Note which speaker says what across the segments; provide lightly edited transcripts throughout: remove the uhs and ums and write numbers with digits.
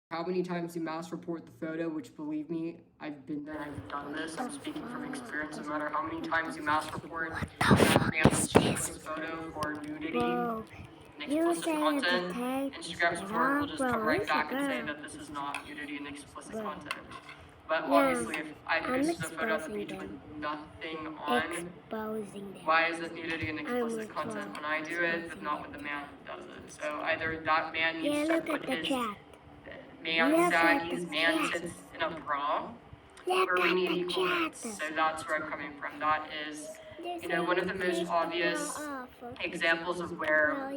Speaker 1: how many times you mass report the photo, which believe me, I've been there, I've done this, I'm speaking from experience, no matter how many times you mass report that man's shirtless photo for nudity and explicit content, Instagram support will just come right back and say that this is not nudity and explicit content. But obviously, if I posted a photo at the beach with nothing on, why is it nudity and explicit content when I do it, but not when the man does it? So either that man needs to put his man saggies, man tits in a bra, or we need equal rights. So that's where I'm coming from. That is, one of the most obvious examples of where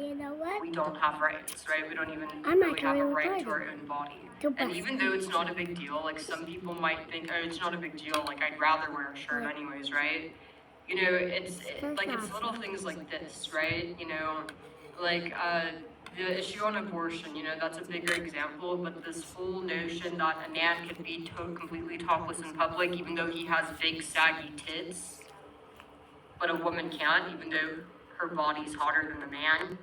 Speaker 1: we don't have rights, right? We don't even really have a right to our own body. And even though it's not a big deal, like some people might think, oh, it's not a big deal, like I'd rather wear a shirt anyways, right? It's little things like this, right? The issue on abortion, that's a bigger example, but this whole notion that a man could be completely topless in public, even though he has big saggy tits, but a woman can't, even though her body's hotter than the man.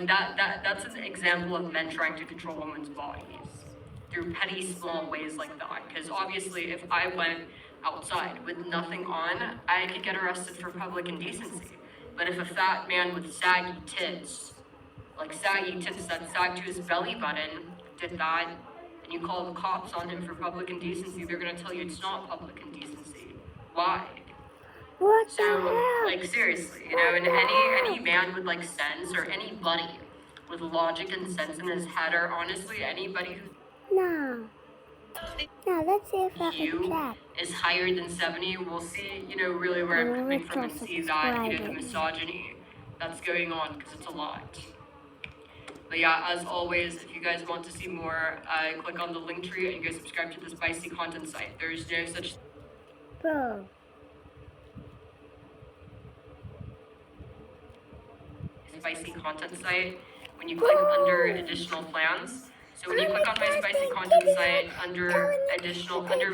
Speaker 1: That's an example of men trying to control women's bodies through petty small ways like that. Because obviously if I went outside with nothing on, I could get arrested for public indecency. But if a fat man with saggy tits that sag to his belly button did that, and you call the cops on him for public indecency, they're gonna tell you it's not public indecency. Why?
Speaker 2: What
Speaker 1: Seriously, and any man with sense, or anybody with logic and sense in his head, or honestly anybody
Speaker 2: No, let's see if I can
Speaker 1: who
Speaker 2: chat.
Speaker 1: is higher than 70 will see, really where I'm coming from, and see that, the misogyny that's going on, because it's a lot. But yeah, as always, if you guys want to see more, click on the link tree and go subscribe to the spicy content site. There's no such
Speaker 2: Bro.
Speaker 1: spicy content site when you click under additional plans. So when you click on my spicy content site under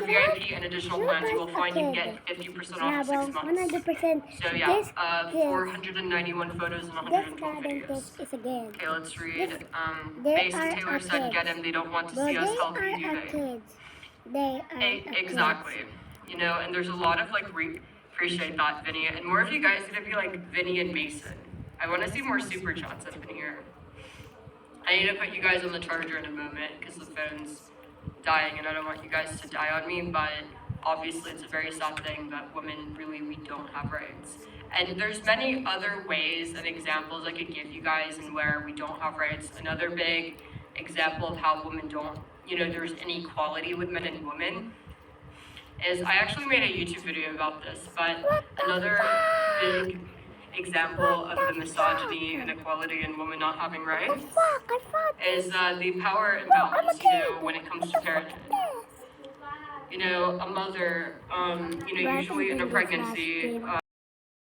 Speaker 1: VIP and additional plans, you will find you can get 50% off 6 months. So yeah, 491 photos and 112 videos. Okay, let's read. Mason Taylor said, "Get him. They don't want to see us healthy, do they?" Exactly. And there's a lot of appreciate that, Vinny, and more of you guys gonna be like Vinny and Mason. I want to see more super chats up in here. I need to put you guys on the charger in a moment because the phone's dying and I don't want you guys to die on me, but obviously it's a very sad thing that women we don't have rights. And there's many other ways and examples I could give you guys in where we don't have rights. Another big example of how women don't, there's inequality with men and women is, I actually made a YouTube video about this, but another big example of the misogyny, inequality, and women not having rights is the power imbalance, when it comes to parenthood. A mother, usually in a pregnancy,